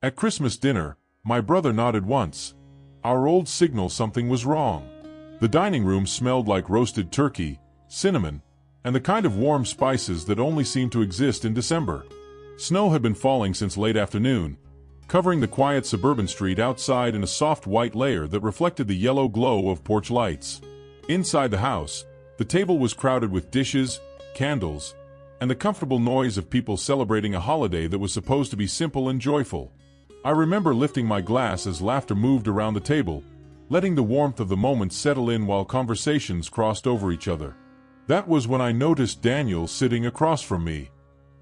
At Christmas dinner, my brother nodded once. Our old signal something was wrong. The dining room smelled like roasted turkey, cinnamon, and the kind of warm spices that only seem to exist in December. Snow had been falling since late afternoon, covering the quiet suburban street outside in a soft white layer that reflected the yellow glow of porch lights. Inside the house, the table was crowded with dishes, candles, and the comfortable noise of people celebrating a holiday that was supposed to be simple and joyful. I remember lifting my glass as laughter moved around the table, letting the warmth of the moment settle in while conversations crossed over each other. That was when I noticed Daniel sitting across from me.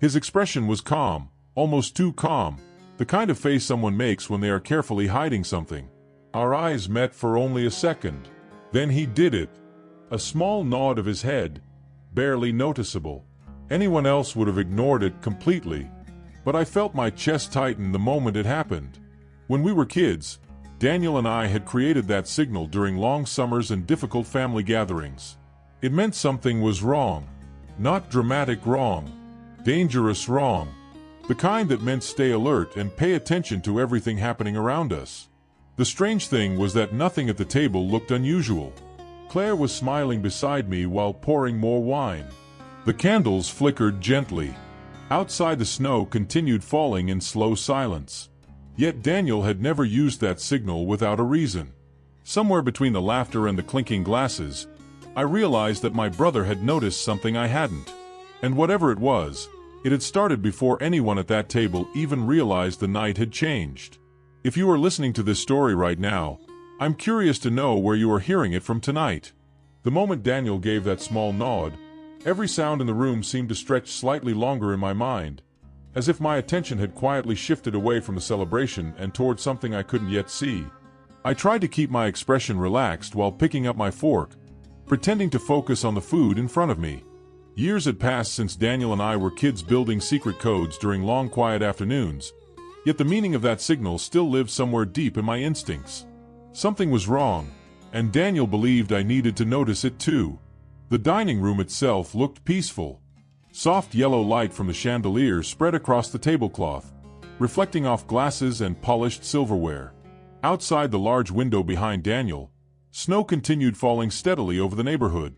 His expression was calm, almost too calm, the kind of face someone makes when they are carefully hiding something. Our eyes met for only a second. Then he did it. A small nod of his head, barely noticeable. Anyone else would have ignored it completely, but I felt my chest tighten the moment it happened. When we were kids, Daniel and I had created that signal during long summers and difficult family gatherings. It meant something was wrong. Not dramatic wrong. Dangerous wrong. The kind that meant stay alert and pay attention to everything happening around us. The strange thing was that nothing at the table looked unusual. Claire was smiling beside me while pouring more wine. The candles flickered gently. Outside, the snow continued falling in slow silence. Yet Daniel had never used that signal without a reason. Somewhere between the laughter and the clinking glasses, I realized that my brother had noticed something I hadn't. And whatever it was, it had started before anyone at that table even realized the night had changed. If you are listening to this story right now, I'm curious to know where you are hearing it from tonight. The moment Daniel gave that small nod, every sound in the room seemed to stretch slightly longer in my mind, as if my attention had quietly shifted away from the celebration and toward something I couldn't yet see. I tried to keep my expression relaxed while picking up my fork, pretending to focus on the food in front of me. Years had passed since Daniel and I were kids building secret codes during long quiet afternoons, yet the meaning of that signal still lived somewhere deep in my instincts. Something was wrong, and Daniel believed I needed to notice it too. The dining room itself looked peaceful. Soft yellow light from the chandelier spread across the tablecloth, reflecting off glasses and polished silverware. Outside the large window behind Daniel, snow continued falling steadily over the neighborhood,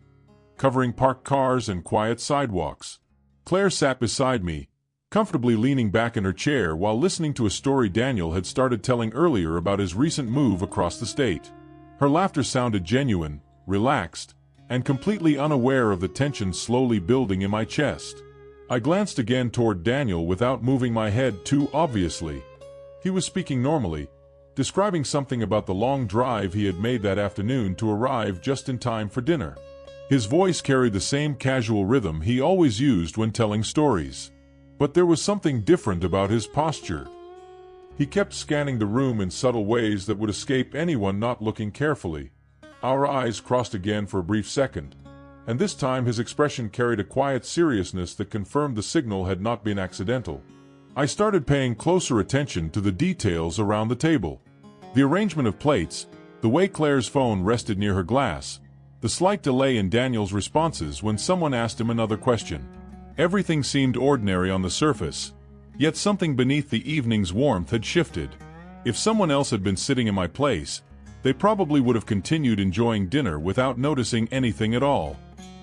covering parked cars and quiet sidewalks. Claire sat beside me, comfortably leaning back in her chair while listening to a story Daniel had started telling earlier about his recent move across the state. Her laughter sounded genuine, relaxed, and completely unaware of the tension slowly building in my chest. I glanced again toward Daniel without moving my head too obviously. He was speaking normally, describing something about the long drive he had made that afternoon to arrive just in time for dinner. His voice carried the same casual rhythm he always used when telling stories. But there was something different about his posture. He kept scanning the room in subtle ways that would escape anyone not looking carefully. Our eyes crossed again for a brief second, and this time his expression carried a quiet seriousness that confirmed the signal had not been accidental. I started paying closer attention to the details around the table. The arrangement of plates, the way Claire's phone rested near her glass, the slight delay in Daniel's responses when someone asked him another question. Everything seemed ordinary on the surface, yet something beneath the evening's warmth had shifted. If someone else had been sitting in my place, they probably would have continued enjoying dinner without noticing anything at all.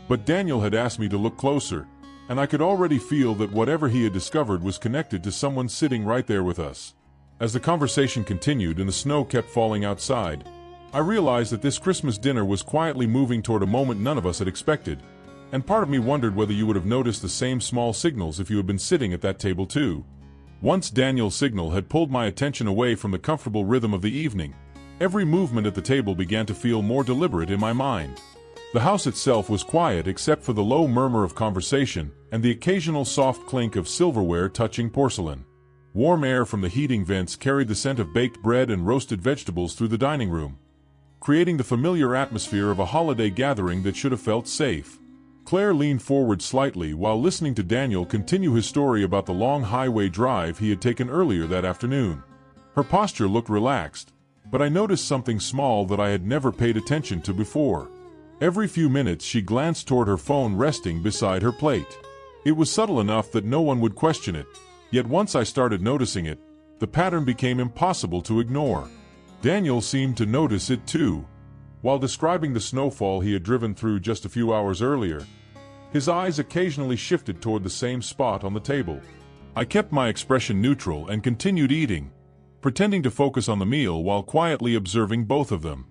But Daniel had asked me to look closer, and I could already feel that whatever he had discovered was connected to someone sitting right there with us. As the conversation continued and the snow kept falling outside, I realized that this Christmas dinner was quietly moving toward a moment none of us had expected, and part of me wondered whether you would have noticed the same small signals if you had been sitting at that table too. Once Daniel's signal had pulled my attention away from the comfortable rhythm of the evening, every movement at the table began to feel more deliberate in my mind. The house itself was quiet except for the low murmur of conversation and the occasional soft clink of silverware touching porcelain. Warm air from the heating vents carried the scent of baked bread and roasted vegetables through the dining room, creating the familiar atmosphere of a holiday gathering that should have felt safe. Claire leaned forward slightly while listening to Daniel continue his story about the long highway drive he had taken earlier that afternoon. Her posture looked relaxed, but I noticed something small that I had never paid attention to before. Every few minutes she glanced toward her phone resting beside her plate. It was subtle enough that no one would question it, yet once I started noticing it, the pattern became impossible to ignore. Daniel seemed to notice it too. While describing the snowfall he had driven through just a few hours earlier, his eyes occasionally shifted toward the same spot on the table. I kept my expression neutral and continued eating, pretending to focus on the meal while quietly observing both of them.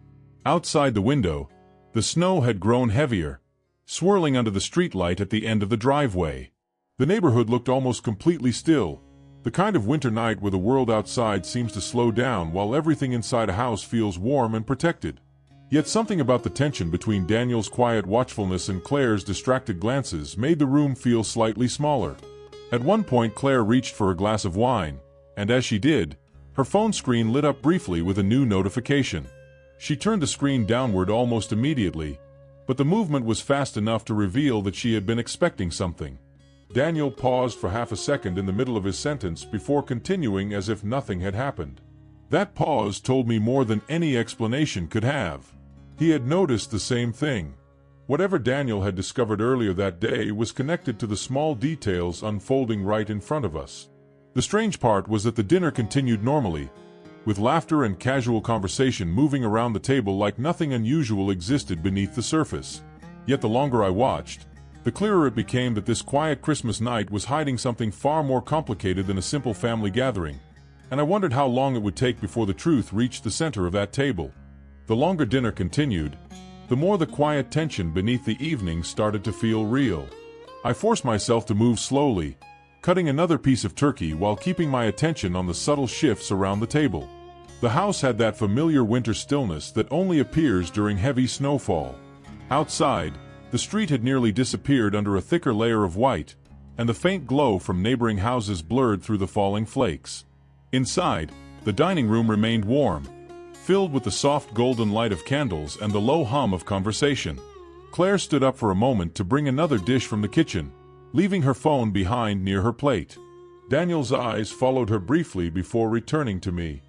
Outside the window, the snow had grown heavier, swirling under the streetlight at the end of the driveway. The neighborhood looked almost completely still, the kind of winter night where the world outside seems to slow down while everything inside a house feels warm and protected. Yet something about the tension between Daniel's quiet watchfulness and Claire's distracted glances made the room feel slightly smaller. At one point Claire reached for a glass of wine, and as she did, her phone screen lit up briefly with a new notification. She turned the screen downward almost immediately, but the movement was fast enough to reveal that she had been expecting something. Daniel paused for half a second in the middle of his sentence before continuing as if nothing had happened. That pause told me more than any explanation could have. He had noticed the same thing. Whatever Daniel had discovered earlier that day was connected to the small details unfolding right in front of us. The strange part was that the dinner continued normally, with laughter and casual conversation moving around the table like nothing unusual existed beneath the surface. Yet the longer I watched, the clearer it became that this quiet Christmas night was hiding something far more complicated than a simple family gathering, and I wondered how long it would take before the truth reached the center of that table. The longer dinner continued, the more the quiet tension beneath the evening started to feel real. I forced myself to move slowly, cutting another piece of turkey while keeping my attention on the subtle shifts around the table. The house had that familiar winter stillness that only appears during heavy snowfall. Outside, the street had nearly disappeared under a thicker layer of white, and the faint glow from neighboring houses blurred through the falling flakes. Inside, the dining room remained warm, filled with the soft golden light of candles and the low hum of conversation. Claire stood up for a moment to bring another dish from the kitchen, leaving her phone behind near her plate. Daniel's eyes followed her briefly before returning to me.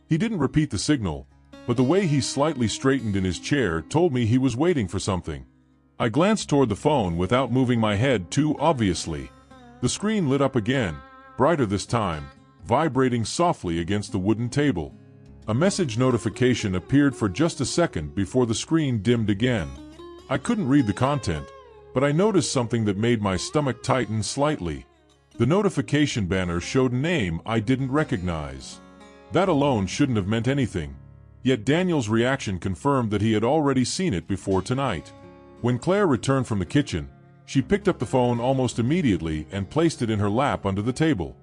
He didn't repeat the signal, but the way he slightly straightened in his chair told me he was waiting for something. I glanced toward the phone without moving my head too obviously. The screen lit up again, brighter this time, vibrating softly against the wooden table. A message notification appeared for just a second before the screen dimmed again. I couldn't read the content, but I noticed something that made my stomach tighten slightly. The notification banner showed a name I didn't recognize. That alone shouldn't have meant anything, yet Daniel's reaction confirmed that he had already seen it before tonight. When Claire returned from the kitchen, she picked up the phone almost immediately and placed it in her lap under the table.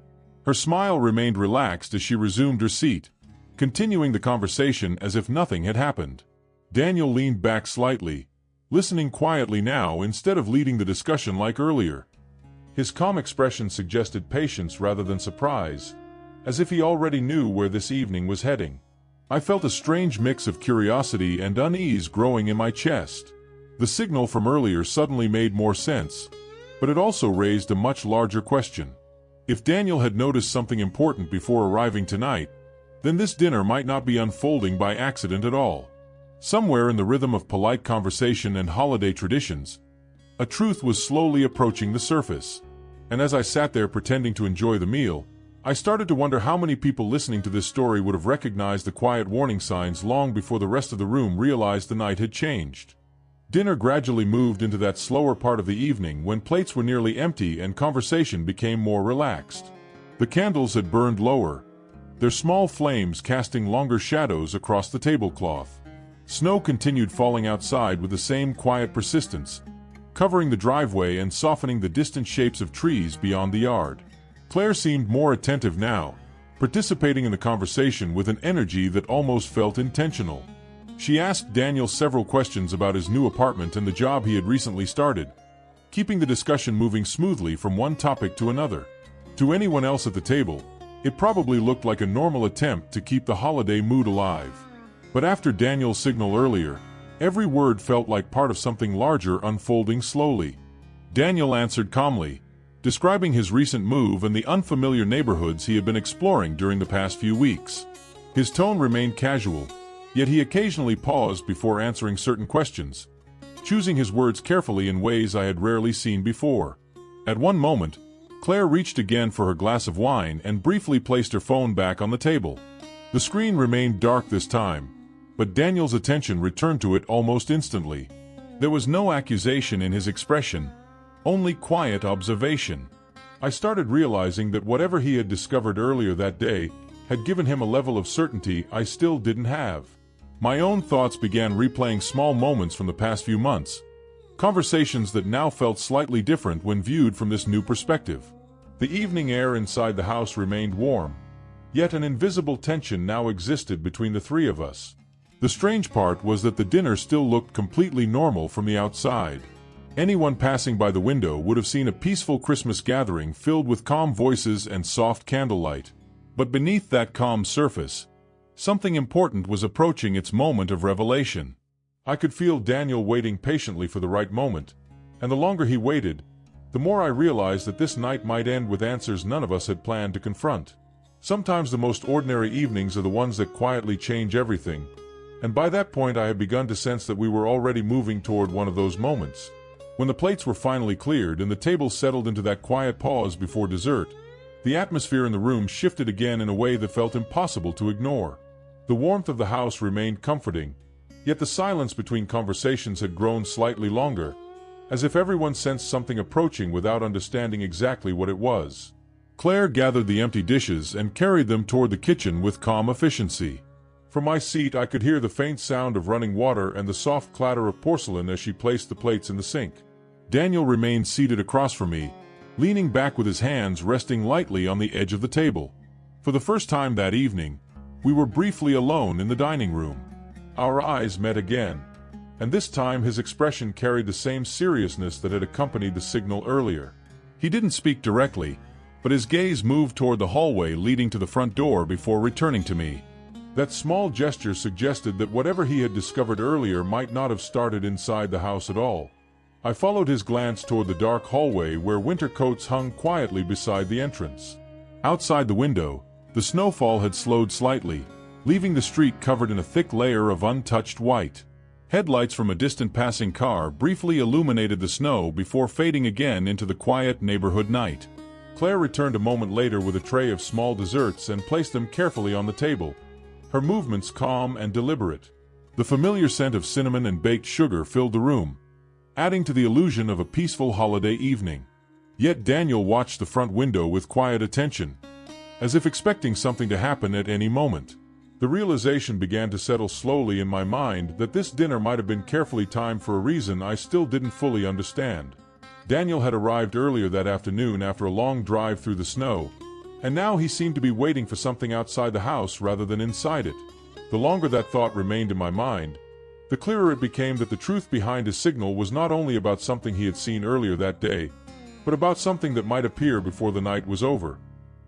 Her smile remained relaxed as she resumed her seat, continuing the conversation as if nothing had happened. Daniel leaned back slightly, listening quietly now instead of leading the discussion like earlier. His calm expression suggested patience rather than surprise, as if he already knew where this evening was heading. I felt a strange mix of curiosity and unease growing in my chest. The signal from earlier suddenly made more sense, but it also raised a much larger question. If Daniel had noticed something important before arriving tonight, then this dinner might not be unfolding by accident at all. Somewhere in the rhythm of polite conversation and holiday traditions, a truth was slowly approaching the surface. And as I sat there pretending to enjoy the meal, I started to wonder how many people listening to this story would have recognized the quiet warning signs long before the rest of the room realized the night had changed. Dinner gradually moved into that slower part of the evening when plates were nearly empty and conversation became more relaxed. The candles had burned lower, their small flames casting longer shadows across the tablecloth. Snow continued falling outside with the same quiet persistence, covering the driveway and softening the distant shapes of trees beyond the yard. Claire seemed more attentive now, participating in the conversation with an energy that almost felt intentional. She asked Daniel several questions about his new apartment and the job he had recently started, keeping the discussion moving smoothly from one topic to another. To anyone else at the table, it probably looked like a normal attempt to keep the holiday mood alive. But after Daniel's signal earlier, every word felt like part of something larger unfolding slowly. Daniel answered calmly, describing his recent move and the unfamiliar neighborhoods he had been exploring during the past few weeks. His tone remained casual, yet he occasionally paused before answering certain questions, choosing his words carefully in ways I had rarely seen before. At one moment, Claire reached again for her glass of wine and briefly placed her phone back on the table. The screen remained dark this time, but Daniel's attention returned to it almost instantly. There was no accusation in his expression, only quiet observation. I started realizing that whatever he had discovered earlier that day had given him a level of certainty I still didn't have. My own thoughts began replaying small moments from the past few months, conversations that now felt slightly different when viewed from this new perspective. The evening air inside the house remained warm, yet an invisible tension now existed between the three of us. The strange part was that the dinner still looked completely normal from the outside. Anyone passing by the window would have seen a peaceful Christmas gathering filled with calm voices and soft candlelight. But beneath that calm surface, something important was approaching its moment of revelation. I could feel Daniel waiting patiently for the right moment, and the longer he waited, the more I realized that this night might end with answers none of us had planned to confront. Sometimes the most ordinary evenings are the ones that quietly change everything, and by that point I had begun to sense that we were already moving toward one of those moments. When the plates were finally cleared and the table settled into that quiet pause before dessert, the atmosphere in the room shifted again in a way that felt impossible to ignore. The warmth of the house remained comforting, yet the silence between conversations had grown slightly longer, as if everyone sensed something approaching without understanding exactly what it was. Claire gathered the empty dishes and carried them toward the kitchen with calm efficiency. From my seat I could hear the faint sound of running water and the soft clatter of porcelain as she placed the plates in the sink. Daniel remained seated across from me, leaning back with his hands resting lightly on the edge of the table. For the first time that evening, we were briefly alone in the dining room. Our eyes met again, and this time his expression carried the same seriousness that had accompanied the signal earlier. He didn't speak directly, but his gaze moved toward the hallway leading to the front door before returning to me. That small gesture suggested that whatever he had discovered earlier might not have started inside the house at all. I followed his glance toward the dark hallway where winter coats hung quietly beside the entrance. Outside the window, the snowfall had slowed slightly, leaving the street covered in a thick layer of untouched white. Headlights from a distant passing car briefly illuminated the snow before fading again into the quiet neighborhood night. Claire returned a moment later with a tray of small desserts and placed them carefully on the table, her movements calm and deliberate. The familiar scent of cinnamon and baked sugar filled the room, adding to the illusion of a peaceful holiday evening. Yet Daniel watched the front window with quiet attention, as if expecting something to happen at any moment. The realization began to settle slowly in my mind that this dinner might have been carefully timed for a reason I still didn't fully understand. Daniel had arrived earlier that afternoon after a long drive through the snow, and now he seemed to be waiting for something outside the house rather than inside it. The longer that thought remained in my mind, the clearer it became that the truth behind his signal was not only about something he had seen earlier that day, but about something that might appear before the night was over.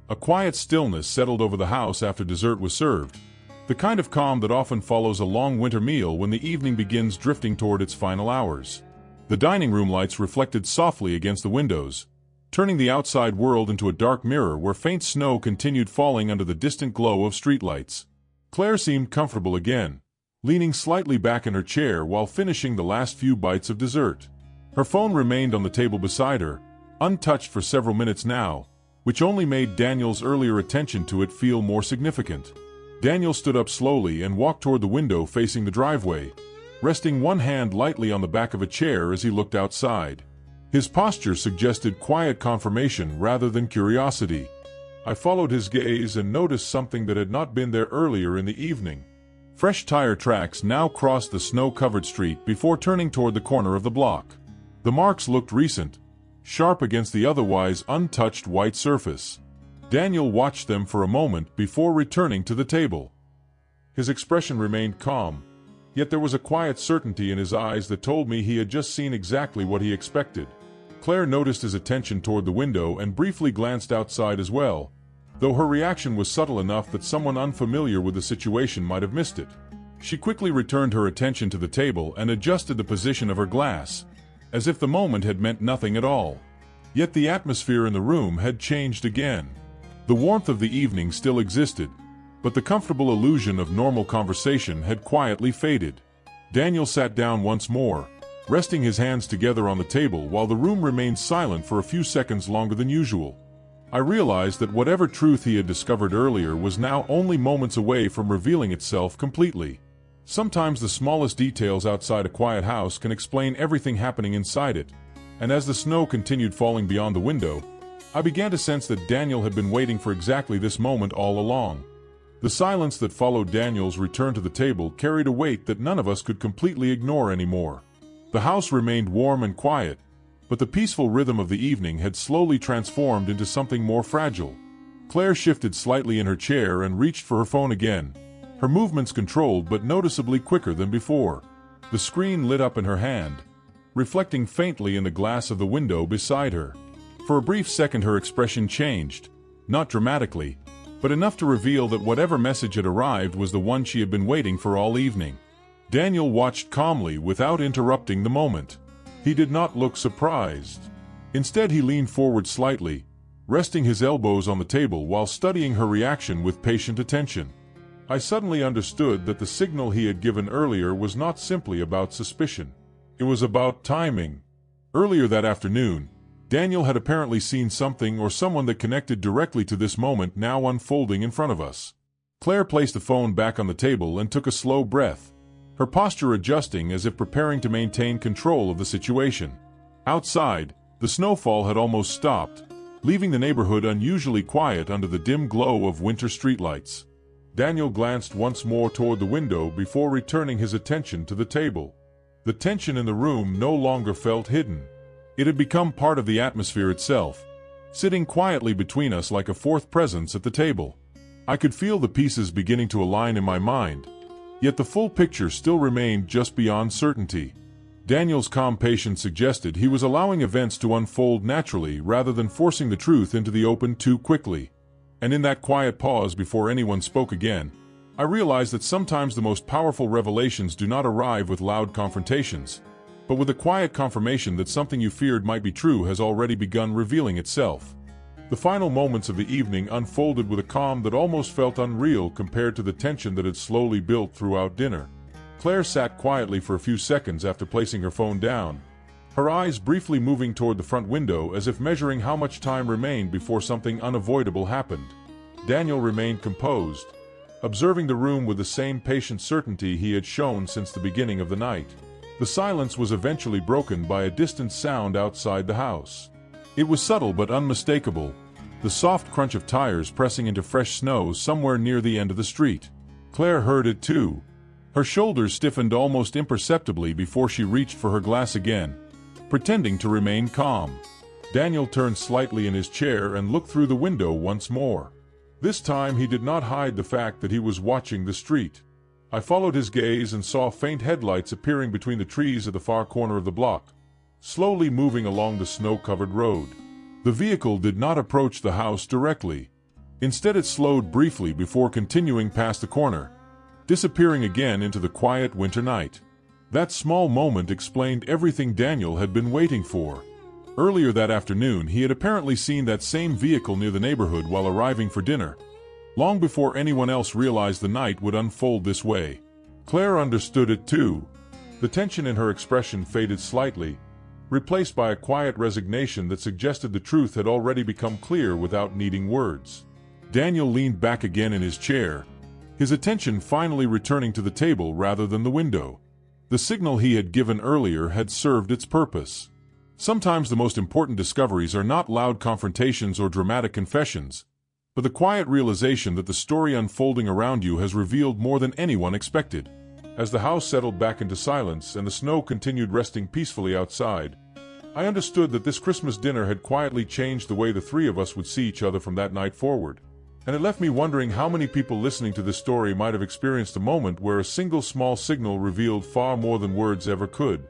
A quiet stillness settled over the house after dessert was served, the kind of calm that often follows a long winter meal when the evening begins drifting toward its final hours. The dining room lights reflected softly against the windows, turning the outside world into a dark mirror where faint snow continued falling under the distant glow of streetlights. Claire seemed comfortable again, leaning slightly back in her chair while finishing the last few bites of dessert. Her phone remained on the table beside her, untouched for several minutes now, which only made Daniel's earlier attention to it feel more significant. Daniel stood up slowly and walked toward the window facing the driveway, resting one hand lightly on the back of a chair as he looked outside. His posture suggested quiet confirmation rather than curiosity. I followed his gaze and noticed something that had not been there earlier in the evening. Fresh tire tracks now crossed the snow-covered street before turning toward the corner of the block. The marks looked recent, sharp against the otherwise untouched white surface. Daniel watched them for a moment before returning to the table. His expression remained calm, yet there was a quiet certainty in his eyes that told me he had just seen exactly what he expected. Claire noticed his attention toward the window and briefly glanced outside as well, though her reaction was subtle enough that someone unfamiliar with the situation might have missed it. She quickly returned her attention to the table and adjusted the position of her glass, as if the moment had meant nothing at all. Yet the atmosphere in the room had changed again. The warmth of the evening still existed, but the comfortable illusion of normal conversation had quietly faded. Daniel sat down once more, resting his hands together on the table while the room remained silent for a few seconds longer than usual. I realized that whatever truth he had discovered earlier was now only moments away from revealing itself completely. Sometimes the smallest details outside a quiet house can explain everything happening inside it, and as the snow continued falling beyond the window, I began to sense that Daniel had been waiting for exactly this moment all along. The silence that followed Daniel's return to the table carried a weight that none of us could completely ignore anymore. The house remained warm and quiet, but the peaceful rhythm of the evening had slowly transformed into something more fragile. Claire shifted slightly in her chair and reached for her phone again, her movements controlled but noticeably quicker than before. The screen lit up in her hand, reflecting faintly in the glass of the window beside her. For a brief second her expression changed, not dramatically, but enough to reveal that whatever message had arrived was the one she had been waiting for all evening. Daniel watched calmly without interrupting the moment. He did not look surprised. Instead he leaned forward slightly, resting his elbows on the table while studying her reaction with patient attention. I suddenly understood that the signal he had given earlier was not simply about suspicion. It was about timing. Earlier that afternoon, Daniel had apparently seen something or someone that connected directly to this moment now unfolding in front of us. Claire placed the phone back on the table and took a slow breath, her posture adjusting as if preparing to maintain control of the situation. Outside, the snowfall had almost stopped, leaving the neighborhood unusually quiet under the dim glow of winter streetlights. Daniel glanced once more toward the window before returning his attention to the table. The tension in the room no longer felt hidden. It had become part of the atmosphere itself, sitting quietly between us like a fourth presence at the table. I could feel the pieces beginning to align in my mind, yet the full picture still remained just beyond certainty. Daniel's calm patience suggested he was allowing events to unfold naturally rather than forcing the truth into the open too quickly. And in that quiet pause before anyone spoke again, I realized that sometimes the most powerful revelations do not arrive with loud confrontations, but with a quiet confirmation that something you feared might be true has already begun revealing itself. The final moments of the evening unfolded with a calm that almost felt unreal compared to the tension that had slowly built throughout dinner. Claire sat quietly for a few seconds after placing her phone down, her eyes briefly moving toward the front window as if measuring how much time remained before something unavoidable happened. Daniel remained composed, observing the room with the same patient certainty he had shown since the beginning of the night. The silence was eventually broken by a distant sound outside the house. It was subtle but unmistakable, the soft crunch of tires pressing into fresh snow somewhere near the end of the street. Claire heard it too. Her shoulders stiffened almost imperceptibly before she reached for her glass again, pretending to remain calm. Daniel turned slightly in his chair and looked through the window once more. This time he did not hide the fact that he was watching the street. I followed his gaze and saw faint headlights appearing between the trees at the far corner of the block, slowly moving along the snow-covered road. The vehicle did not approach the house directly. Instead it slowed briefly before continuing past the corner, disappearing again into the quiet winter night. That small moment explained everything Daniel had been waiting for. Earlier that afternoon he had apparently seen that same vehicle near the neighborhood while arriving for dinner, long before anyone else realized the night would unfold this way. Claire understood it too. The tension in her expression faded slightly, replaced by a quiet resignation that suggested the truth had already become clear without needing words. Daniel leaned back again in his chair, his attention finally returning to the table rather than the window. The signal he had given earlier had served its purpose. Sometimes the most important discoveries are not loud confrontations or dramatic confessions, but the quiet realization that the story unfolding around you has revealed more than anyone expected. As the house settled back into silence and the snow continued resting peacefully outside, I understood that this Christmas dinner had quietly changed the way the three of us would see each other from that night forward. And it left me wondering how many people listening to this story might have experienced a moment where a single small signal revealed far more than words ever could.